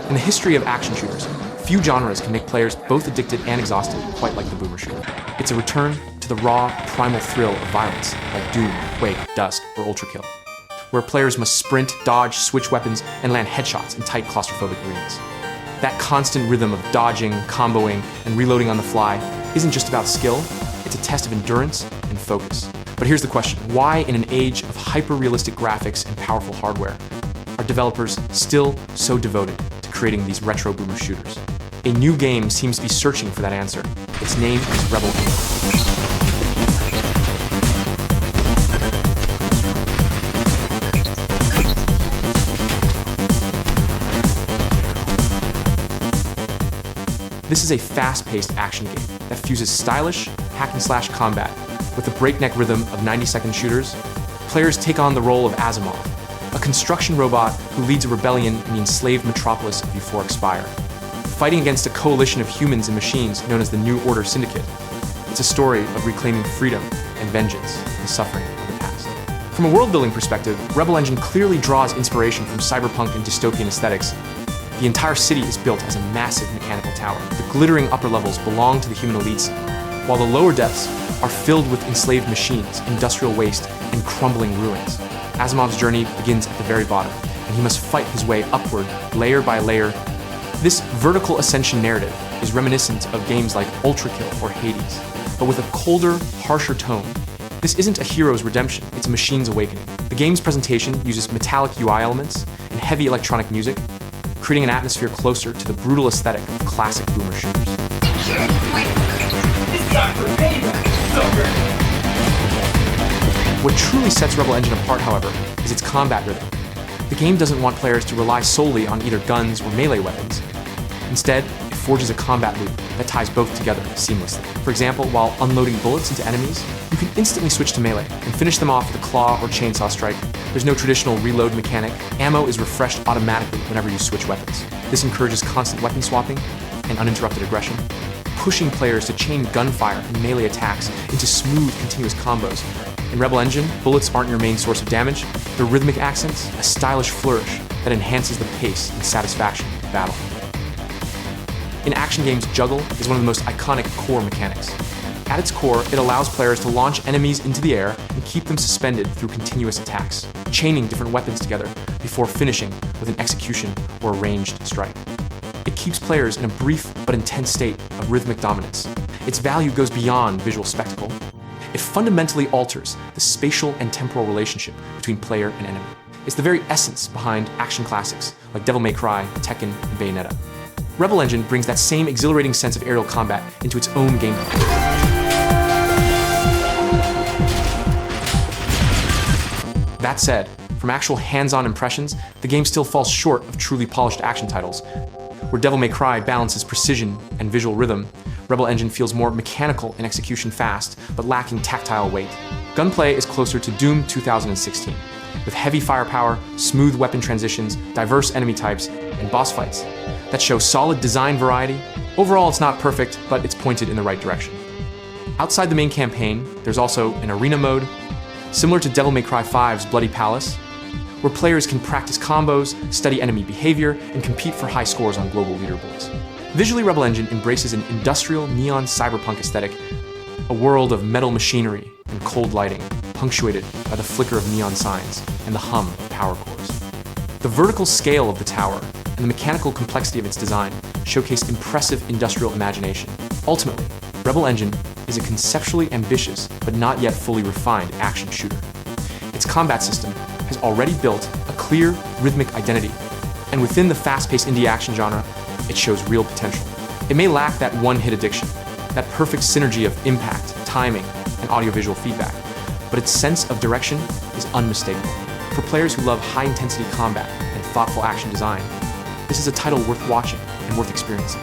In the history of action shooters, few genres can make players both addicted and exhausted quite like the boomer shooter. It's a return to the raw, primal thrill of violence, like Doom, Quake, Dusk, or ULTRAKILL, where players must sprint, dodge, switch weapons, and land headshots in tight claustrophobic arenas. That constant rhythm of dodging, comboing, and reloading on the fly isn't just about skill, it's a test of endurance and focus. But here's the question: why, in an age of hyper-realistic graphics and powerful hardware, are developers still so devoted to creating these retro boomer shooters? A new game seems to be searching for that answer. Its name is Rebel Engine. This is a fast-paced action game that fuses stylish hack-and-slash combat with the breakneck rhythm of 90-second shooters. Players take on the role of Asimov, a construction robot who leads a rebellion in the enslaved metropolis of Euphoric Spire, fighting against a coalition of humans and machines known as the New Order Syndicate. It's a story of reclaiming freedom and vengeance from the suffering of the past. From a world-building perspective, Rebel Engine clearly draws inspiration from cyberpunk and dystopian aesthetics. The entire city is built as a massive mechanical tower. The glittering upper levels belong to the human elites, while the lower depths are filled with enslaved machines, industrial waste, and crumbling ruins. Asimov's journey begins at the very bottom, and he must fight his way upward, layer by layer. This vertical ascension narrative is reminiscent of games like ULTRAKILL or Hades, but with a colder, harsher tone. This isn't a hero's redemption, it's a machine's awakening. The game's presentation uses metallic UI elements and heavy electronic music, creating an atmosphere closer to the brutal aesthetic of classic boomer shooters. What truly sets Rebel Engine apart, however, is its combat rhythm. The game doesn't want players to rely solely on either guns or melee weapons. Instead, it forges a combat loop that ties both together seamlessly. For example, while unloading bullets into enemies, you can instantly switch to melee and finish them off with a claw or chainsaw strike. There's no traditional reload mechanic. Ammo is refreshed automatically whenever you switch weapons. This encourages constant weapon swapping and uninterrupted aggression, pushing players to chain gunfire and melee attacks into smooth, continuous combos. In Rebel Engine, bullets aren't your main source of damage. They're rhythmic accents, a stylish flourish that enhances the pace and satisfaction of battle. In action games, juggle is one of the most iconic core mechanics. At its core, it allows players to launch enemies into the air and keep them suspended through continuous attacks, chaining different weapons together before finishing with an execution or a ranged strike. It keeps players in a brief but intense state of rhythmic dominance. Its value goes beyond visual spectacle. It fundamentally alters the spatial and temporal relationship between player and enemy. It's the very essence behind action classics like Devil May Cry, Tekken, and Bayonetta. Rebel Engine brings that same exhilarating sense of aerial combat into its own gameplay. That said, from actual hands-on impressions, the game still falls short of truly polished action titles. Where Devil May Cry balances precision and visual rhythm, Rebel Engine feels more mechanical in execution fast, but lacking tactile weight. Gunplay is closer to Doom 2016, with heavy firepower, smooth weapon transitions, diverse enemy types, and boss fights that show solid design variety. Overall, it's not perfect, but it's pointed in the right direction. Outside the main campaign, there's also an arena mode, similar to Devil May Cry 5's Bloody Palace, where players can practice combos, study enemy behavior, and compete for high scores on global leaderboards. Visually, Rebel Engine embraces an industrial neon cyberpunk aesthetic, a world of metal machinery and cold lighting, punctuated by the flicker of neon signs and the hum of power cores. The vertical scale of the tower and the mechanical complexity of its design showcase impressive industrial imagination. Ultimately, Rebel Engine is a conceptually ambitious but not yet fully refined action shooter. Its combat system has already built a clear rhythmic identity, and within the fast-paced indie action genre, it shows real potential. It may lack that one-hit addiction, that perfect synergy of impact, timing, and audiovisual feedback, but its sense of direction is unmistakable. For players who love high-intensity combat and thoughtful action design, this is a title worth watching and worth experiencing.